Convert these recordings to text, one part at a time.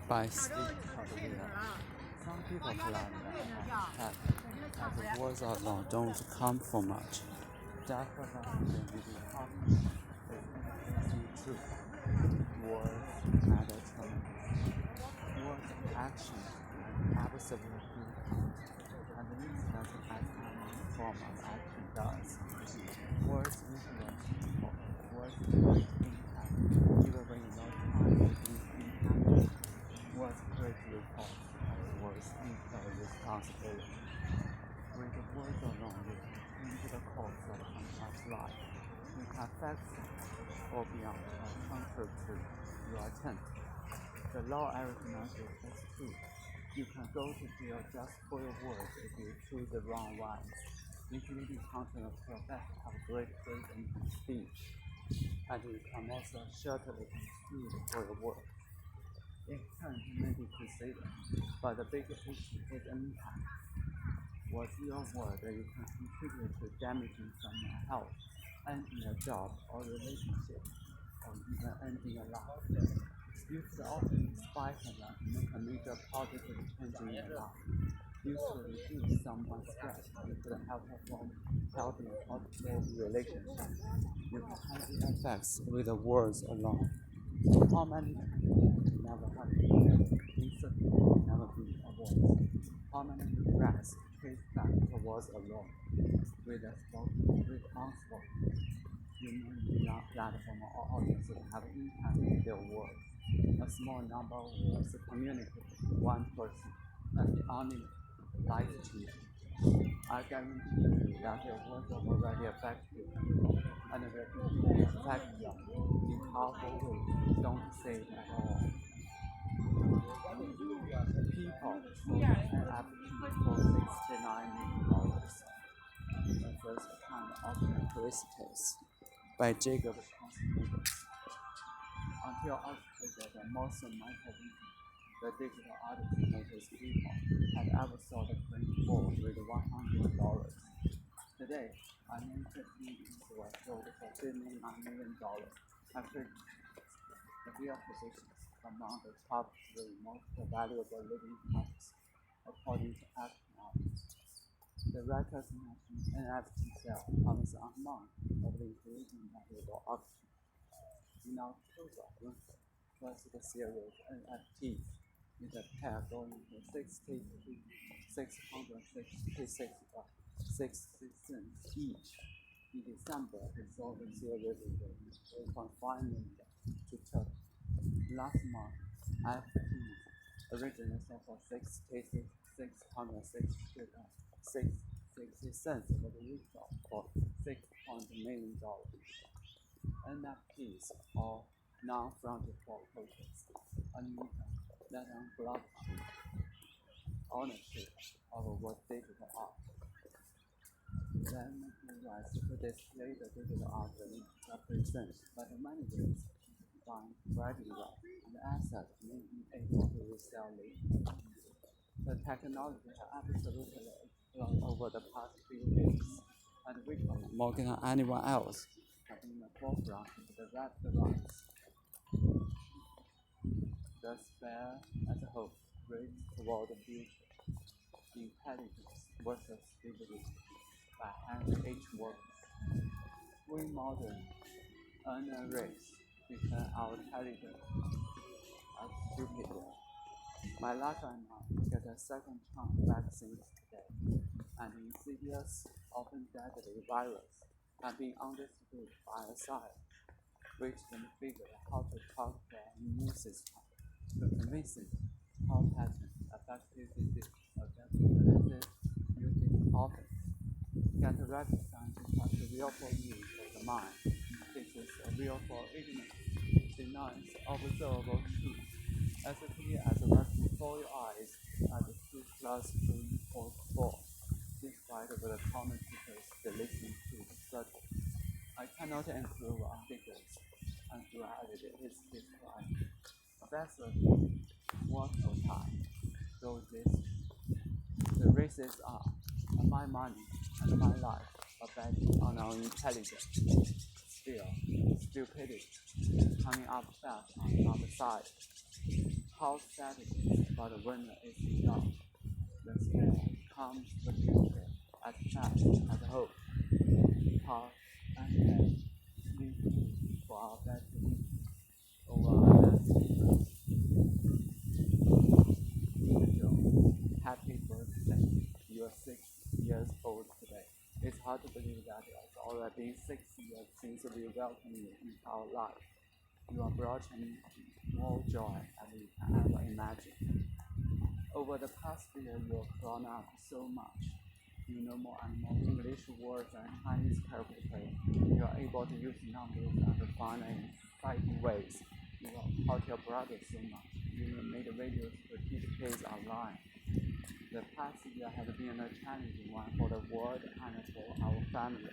by sleep career. Some people claim that the words alone don't count for much. Definitely become true. Words matter to me. Words action absolutely count. And this doesn't have any form of action does. Words influence people. Words create impact. Even when you know time to be impacted. Words create results. Words incur responsibility. With the words alone, you can change the course of someone's life. You can facts or beyond or contrary to your attempt. The law recognizes as true. You can go to jail just for your words if you choose the wrong ones, including counting a profession of great freedom and speech. And you can also certainly be sued for your work. Intent may be preceded, but the bigger picture is impact. What's your word that you can contribute to damaging someone's health, ending a job or relationship, or even ending a life? You should often inspire them to make a major positive change in their life. You should reduce someone's stress and could help them healthy and positive relationship. You can have the effects with the words alone. How many people never have insecurity never be a voice? How many regrets trace back to words alone? With a spoken, with unspoken. You may not platform or audience will have impact with their words. A small number of words communicate with one person and the only life to you. I guarantee you that your words will already affect you and will continue to affect you in powerful ways. Don't say it at all. People sold an application for $69 million. The first kind of characteristics by Jacob Consumers. Until Australia, the most micro-vision, the digital artist makers people had ever sold a print board with $100. Today, unlimited meetings were sold for $59 million. After the real positions among the top 3 most valuable living artists, according to Acton. The record's NFT sale comes among of the increasing valuable auction. In October, was the series NFT with a pair going to $666 each. In December, we sold the series with $3.5 million to Turkey. Last month, NFTs originally sold for $660 was retail for $6 million. NFTs are non-fungible tokens, unlimited, that blockchain ownership of what digital art. The NFT rights to display the digital art represents, but the managers find bragging rights and assets may be able to resell later. The technology has absolutely exploded over the past few weeks, and we more than anyone else have been in the forefront of the rapid rise. The sphere as a whole races toward the future. Intelligence versus stability by Henry H. Walker. We modern earn a race between our intelligence and stupidity. My life and I get a second chance vaccines today, and insidious, often deadly virus have been understood by a science which can figure how to talk their immune system to convince it how patent effective disease using often. Get recognized as a real for use of the mind. This is a real for ignorance, denies observable truth, as clear as right before your eyes as 2 plus 2 equals 4, despite of the commentators that listen to the subject. I cannot improve on figures, and reality is described. That's what for time. So the races are, and my money and my life are betting on our intelligence. Still, stupidity coming up fast on the other side. How sad it is, but when it's enough, the scale comes the future at fast as hope. Pause and then sleep for our better over our destiny. Happy birthday. You are 6 years old today. It's hard to believe that it's already 6 years since we welcomed you into our life. You are brought more joy than you can ever imagine. Over the past year, you have grown up so much. You know more and more English words and Chinese characters. You are able to use numbers and fun and exciting ways. You have taught your brother so much. You have made videos to teach kids online. The past year has been a challenging one for the world and for our family.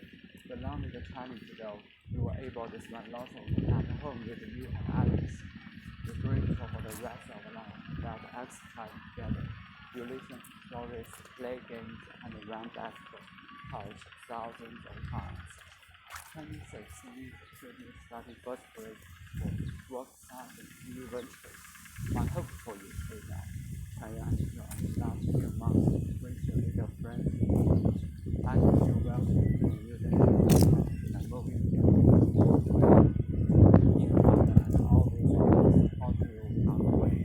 Along with the challenge though, we were able to spend lots of time at home with you and Alex. We're grateful for the rest of our life that exercise together. You listen to stories, play games, and run basketball couch thousands of times. 26 weeks children started first grade for work starting new ventures. My hope for you is that carry on your last few months with your little friends. I feel welcome to you that you are moving here. In Canada and always support you on the way.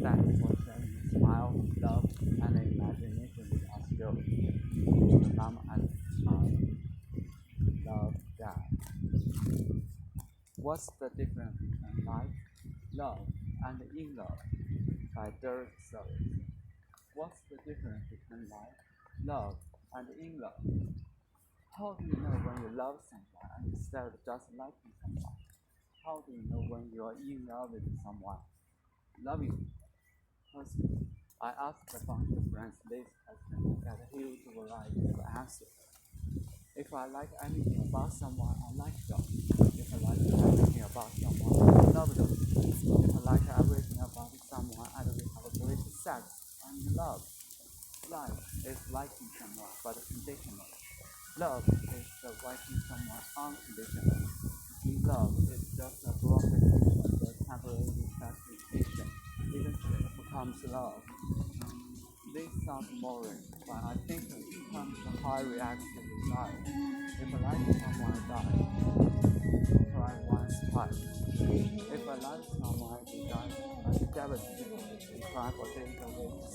Thanks for sharing your smile, love, and imagination with us girls. Your mom and love, Dad. What's the difference between like, love, and in love? By Dirk Service. What's the difference between like, love, and in love? How do you know when you love someone instead of just liking someone? How do you know when you are in love with someone? Loving person. I asked a bunch of friends this question and got a huge variety of answers. If I like anything about someone, I like them. If I like everything about someone, I love them. If I like everything about someone, I will have a great sex and love. Like is liking someone but conditional. Love is the liking someone unconditional. In love is just a broad definition of the temporary gratification. Eventually it becomes love. This sounds boring, but I think it becomes a high reaction desire. If I like someone, I die. Cry once, twice. If I like someone, I die. I get devastated and cry for days or weeks.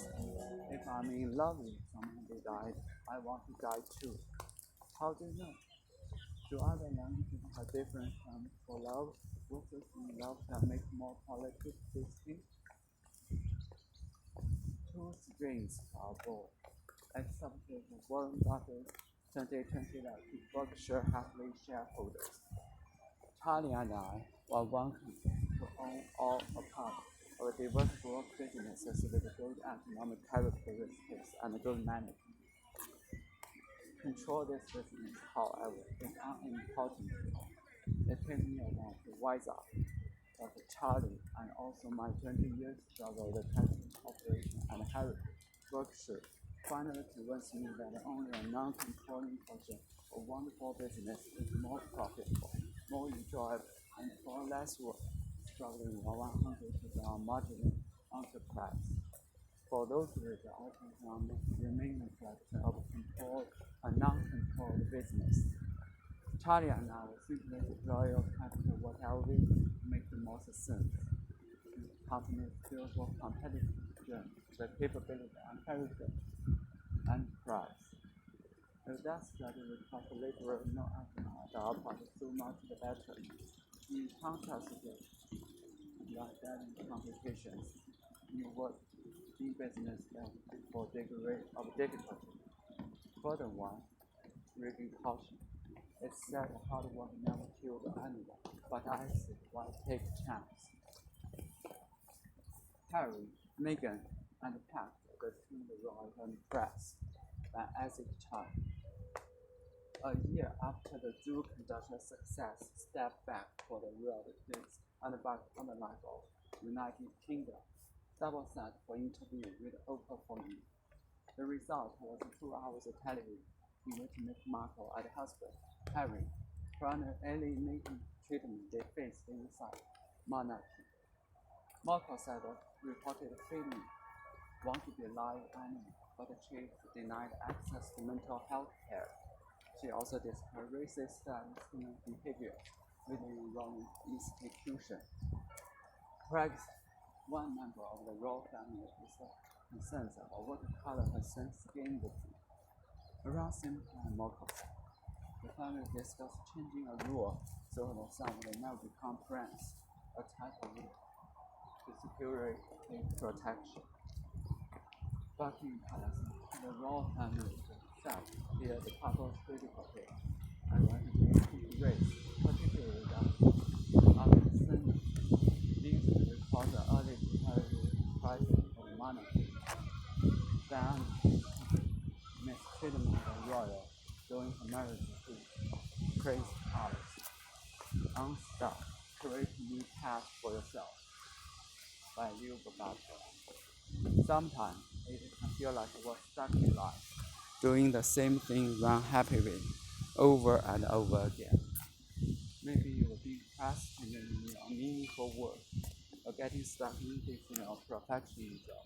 If I'm in love with someone who died, I want to die too. How do you know? Do other languages have different terms for love? Versus in love can make more political distinct? Two strings are both. Accepted Warren Buffett 2020 Berkshire Hathaway shareholders. Charlie and I were working to own all a part of diverse growth businesses with good economic characteristics and good management. Control this business, however, is unimportant. It took me a while to wise up. But Charlie and also my 20 years struggle with testing operation and heritage Berkshire finally convinced me that only a non-controlling portion of wonderful business is more profitable, more enjoyable, and far less work, struggling 100 to our marginal enterprise. For those reasons, I think remain a collection of controlled and non-controlled business. Charlie and I will simply deploy your capital whatever we make the most sense. Company skills for competitive strength, the capability and character and price. If that strategy will cost liberal no action at our part, so much the better. In contrast to like competitions, you work in business for degree of difficulty. Furthermore, reading caution. It's said hard work never kills anyone, but I say why take a chance. Harry, Meghan, and Pat returned the Royal Press by Isaac Chung. A year after the Zoo conducted success stepped back for the real estate and back on the life of United Kingdom. Double sat for interview with Oprah for me. The result was 2 hours of television in which Miss Markle and her husband, Harry, from an alienating treatment they faced inside monarchy. Marcos had a reported feeling want to be like Annie, but the chief denied access to mental health care. She also displayed racist and discriminatory behavior within the royal institution. Perhaps one member of the royal family is concerned about what color her son's skin would be. Around same time, Marcos, the family discussed changing a rule so the son would now become prince, a type of superior protection. Buckingham Palace, the royal family itself feared the couple's critical care and wanted to raise, particularly after Sunday. These would cause the early crisis of the monarchy. Then, mistreatment of royal during her marriage to Prince Charles. Unstuck, create a new path for yourself by Liu Bogata. Sometimes it can feel like we're stuck in life, doing the same thing unhappily over and over again. Maybe you will be procrastinating your meaningful work or getting stuck in facing your perfectionism.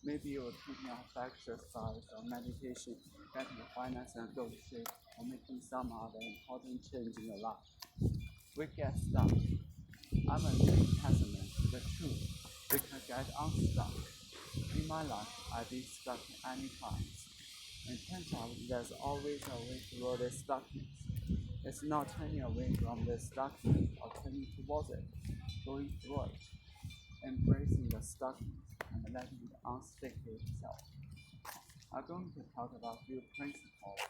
Maybe you will keeping up exercise or meditation, getting your finance and goal shape, or making some other important change in your life. We get stuck. I'm a living testament to the truth. We can get unstuck. In my life, I've been stuck many times. And turns out there's always a way through this stuckness. It's not turning away from the stuckness or turning towards it, going through it, embracing the stuckness and letting it unstick itself. I'm going to talk about few principles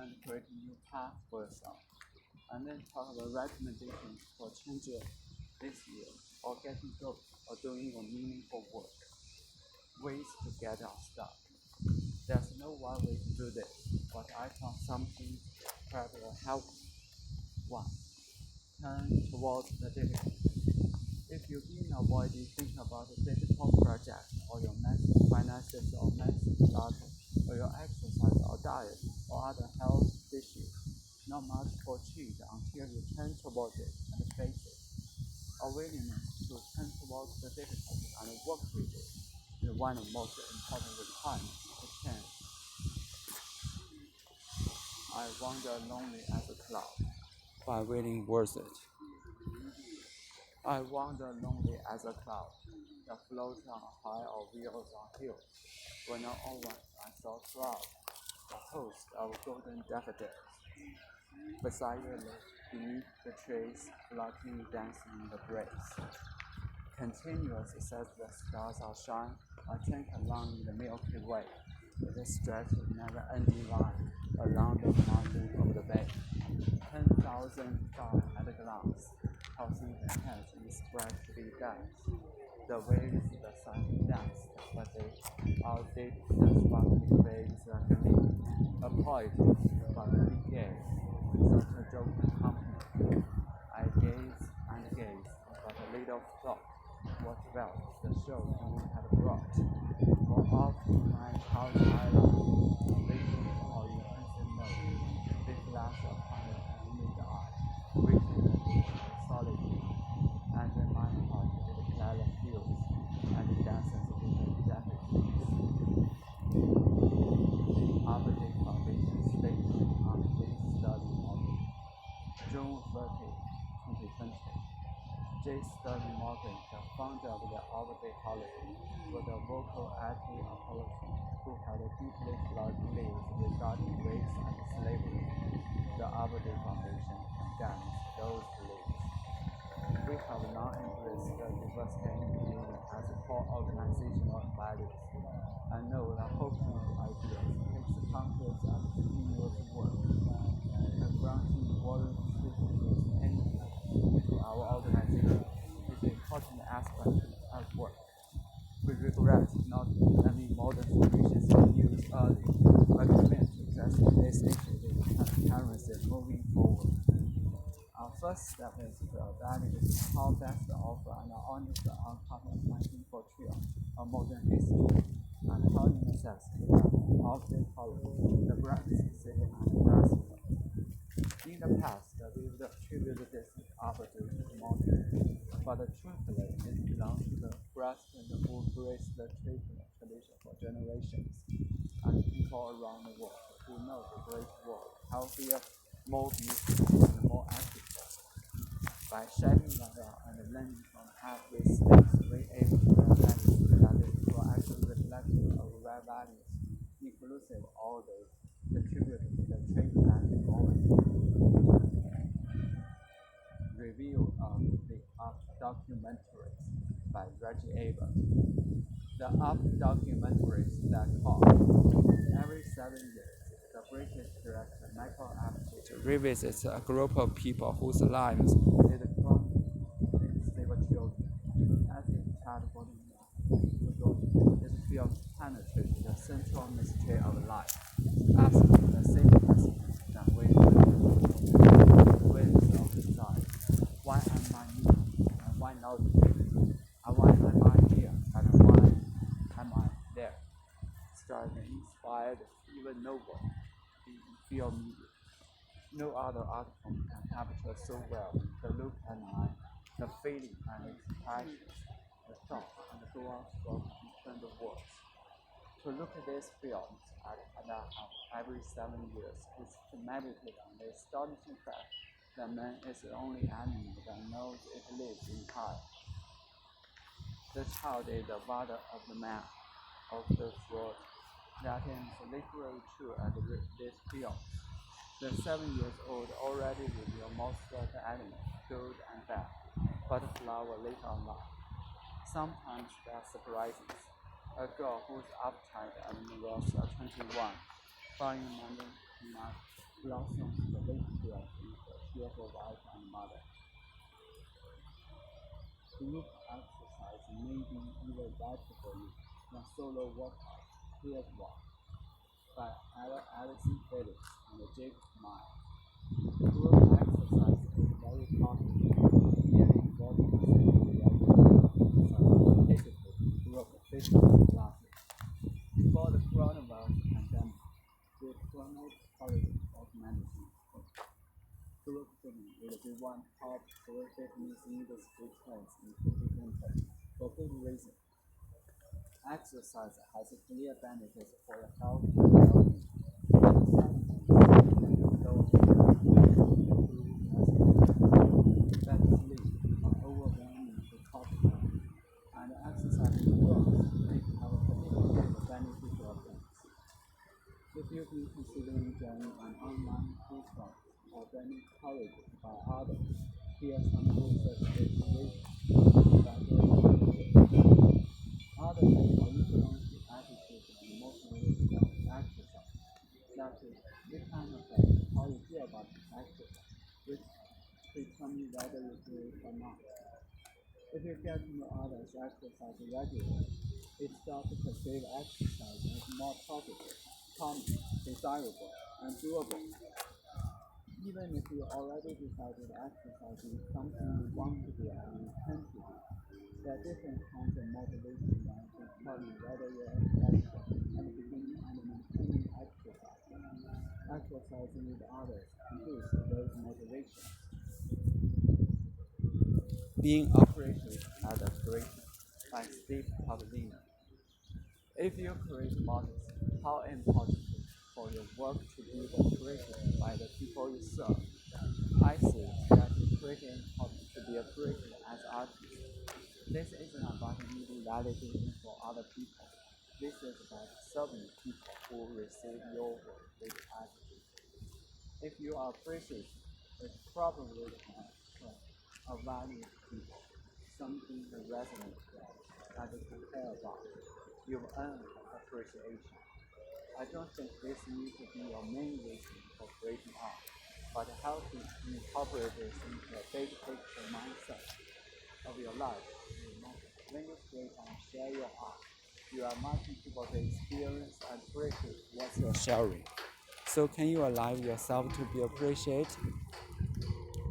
and create a new path for yourself, and then talk about recommendations for changing this year or getting good or doing your meaningful work. Ways to get unstuck. There's no one way to do this, but I found something that will help. 1. Turn towards the difficult. If you've been avoiding thinking about a difficult project or your messy finances or messy startup or your exercise or diet or other health issues, not much for change until you turn towards it and face it. A willingness to turn towards the difficult and work with it is one of the most important requirements to change. I wander lonely as a cloud by William Wordsworth. I wander lonely as a cloud that floats on high or wheels on hills. When all once I saw clouds, a host of golden daffodils. Beside your lake, beneath the trees, flocking, dancing in the breeze. Continuous as the stars outshine, I think along in the Milky Way, with a stretch of never-ending line along the mountain of the bay. 10,000 stars at a glance, tossing their heads in sprightly dance. The waves, the sun dance, but they all did the sparkling waves like a leaf. A poet, but we gay, such a joke and company. I gaze and gaze, but a little thought what wealth the show you had brought. For off to my house island, waiting for you handsome note, they flash upon the humid eye, waiting for solitude, and in my heart with cloud hills, and it dances with the daffodils. Arbor Day Foundation statement on J Study Morgan, June 30, 2020. J. Study Morgan, the founder of the Arbor Day holiday, was a vocal anti-apologist who had deeply flawed beliefs regarding race and slavery. The Arbor Day Foundation condemns those beliefs. We have now embraced the diversity and inclusion as a core organizational values, and know that hoping ideas takes countless and continuous work. And granting warrant entry into our organization is an important aspect of work. We regret not having modern solutions in use early, but commit to addressing this issue with transparency moving forward. Our first step is to evaluate how best to offer an honest and uncompromising portrayal of modern history, and how it necessitates of the holiday, the Brexit city and Brussels. In the past, we would attribute this opportunity to modern, but but truthfully, it belongs to the president who graced the tradition for generations, and people around the world who know the great world, healthier, more beautiful, and more ethical. By shedding light and learning from every state, we aim for a legacy that is proactively reflective of rare values, inclusive orders, contributing to the transatlantic order. Review of the UP documentaries by Reggie Abel. The UP documentaries that talk. Every 7 years, the British director Michael Apted revisits a group of people whose lives did cross stable children. As his child body ago, his film penetrates the central mystery of life, asking the same question that we with of his life. Why am I me? And why not you? And why am I here? And why am I there? Striving, inspired, even noble, in film media. No other art form can capture so well the look and eye, the feeling and expressions, the thought and the thoughts spoken in terms of words. To look at these films at every 7 years is to meditate on the astonishing fact that man is the only animal that knows it lives in time. The child is the father of the man, of the world. That is literally true at this film. The 7-year-old already revealed most of the animals, good and bad, but flower later on life. Sometimes there are surprises. A girl whose appetite and was 21, finding money blossoms the late girl with a cheerful wife and mother. Group exercise may be even better for you than solo workout. Here's one. By Alison Felix and Jake Meyer. Group exercise is very popular. Nearly 40% of the participate in group fitness classes. Before the coronavirus pandemic, the chronic origin of medicine. Group fitness will be one top career fitness industry trends in 2020 for good reason. Exercise has clear benefits for your health and well-being. Better sleep are overwhelming the top one, and exercising drugs may have particularly beneficial effects. If you've been considering joining an online course or being encouraged by others, here are some research recommendations. Others may influence the attitude and motivation of exercise. That is, this can affect how you feel about exercise, which determines whether you do it or not. If you get to know others exercise regularly, it starts to perceive exercise as more profitable, common, desirable, and doable. Even if you already decided exercising is something you want to do and intend to do, there are different kinds of motivation that determine whether you are interested in beginning and maintaining exercise. Exercising with others boosts those motivations. Being appreciated as a creator by Steve Pavlina. If you create models, how important is it for your work to be appreciated by the people you serve? I see that it's pretty important to be appreciated as artists. This isn't about needing validation for other people. This is about serving people who receive your work with attitude. If you are appreciated, it's probably a value to people, something that resonates with that you care about. You've earned appreciation. I don't think this needs to be your main reason for creating art, but helping incorporate this into a big picture mindset of your life. When you create and share your art, you are inviting people to experience and appreciate what you're sharing. So can you allow yourself to be appreciated?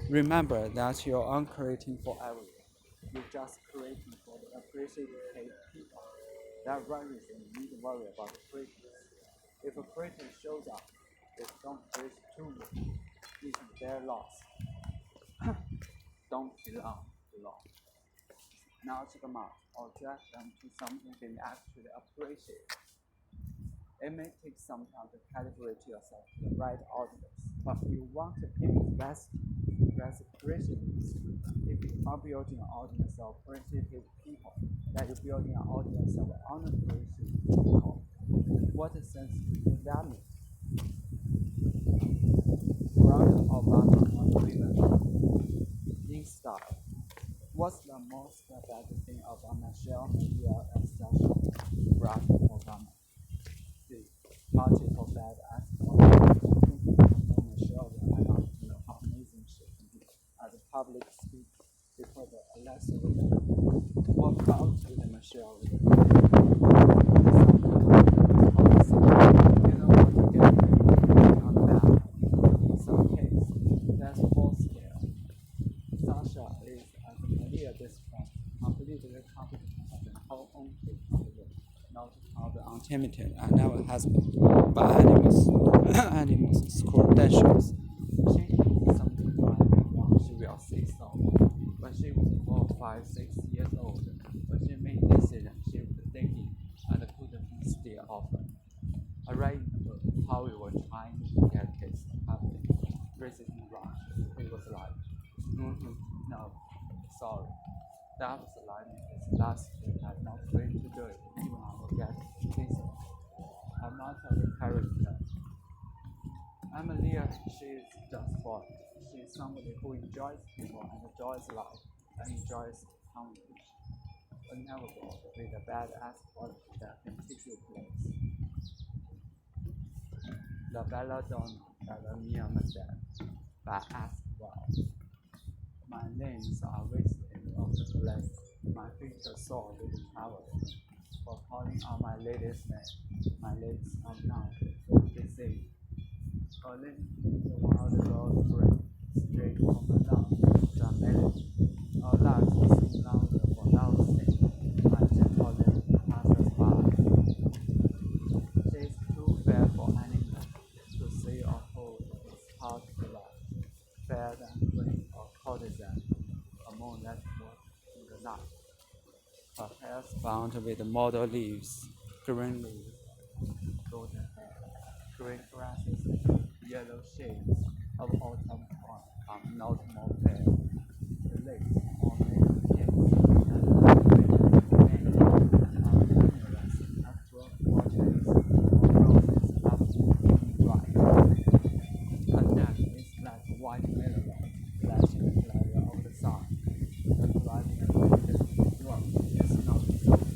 Remember that you aren't creating for everyone. You're just creating for the appreciated people. That one reason you need to worry about critics. If a critic shows up, they don't praise too much. It's their loss. Don't belong to law. not them out or drag them to something they actually appreciate. It may take some time to calibrate yourself to the right audience, but you want to keep reciprocities. If you are building an audience of appreciative people, then you're building an audience of unappreciative people. What sense does that make? Barack Obama on women in style. What's the most bad thing about Michelle Media and Sasha? Barack Obama. The multiple bad aspects. Michelle, I don't know how amazing she can be as a public speaker before the election. What about with Michelle? You know what to get on that. In some case, that's full scale. Sasha is, as Maria described, completely competent as an own capable, not how the untainted and never has been, but animals credentials. She did something right wrong, she will say so. When she was 4, 5, 6 years old, when she made decisions, she was thinking and couldn't be still often. I read in the book how we were trying to get kids happening. Racism rush. It was like, no, sorry. That was like his last year. I'm not free to do it, even I will get decent. I'm not a character. Amelia, she is just fun. She is somebody who enjoys people and enjoys life and enjoys conversation. But never go with a bad ass quality that can take your place. The belladonna that the mere said, but ask well. My names are wasted of the place. My future soul will travel. For calling out my latest name, my lips are now busy. Calling the wild girl's brain, straight from the love, the melody. Our lives sing louder for love's sake. My gentle lady passes by. She is too fair for anyone to see or hold his heart to love. Fair than queen or courtesan, a moon that walks in the night. Her hair bound with model leaves, green leaves, golden hair, green grasses, yellow shades of autumn corn are not more pale. The lakes are made of pinks and lightweight, are numerous as broad waters or roses absolutely bright. Her neck is like a white melon, flashing the glare of the sun. The driving road is not so good.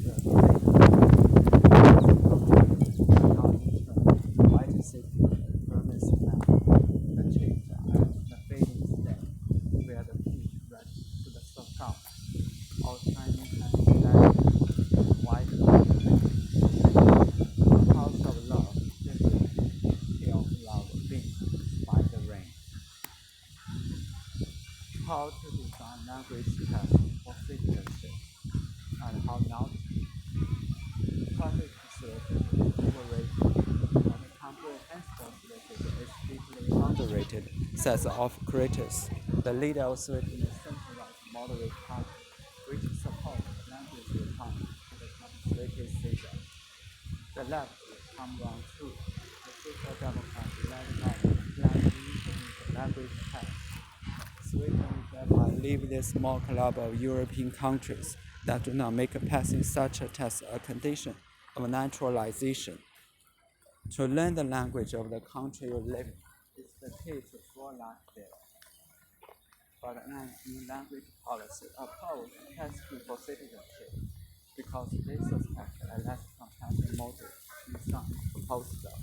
The white city, promised land, the change and the fading stem, where the peach red to the sun, all shining and shining, white a house of love, hill of love, beats by the rain. How to design language tests for citizenship and how not to. Traffic facilitation is overrated, and the comprehensive facilitation is deeply underrated, says of critics. The leader of Sweden is centralized moderate party, which supports language reform to the conservative system. The left will come round too. The Social Democrats led the language test. Sweden will thereby leave the small club of European countries that do not make passing such a test a condition of naturalization. To learn the language of the country you live in is the key to full life there. But an new language policy opposes testing for citizenship because they suspect a less compassionate motive in some proposals.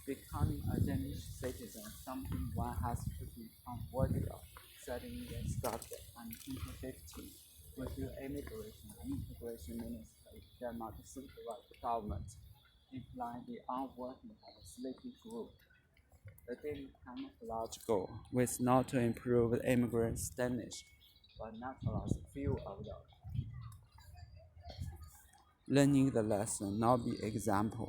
Becoming a Danish citizen is something one has to become worthy of, said in the structure and 2015 with the Immigration and Integration Minister of Denmark centralized government, implying the unworking of a sleeping group. The daily camouflage goal was not to improve the immigrants' Danish, but naturalize few of them. Learning the lesson, not be example.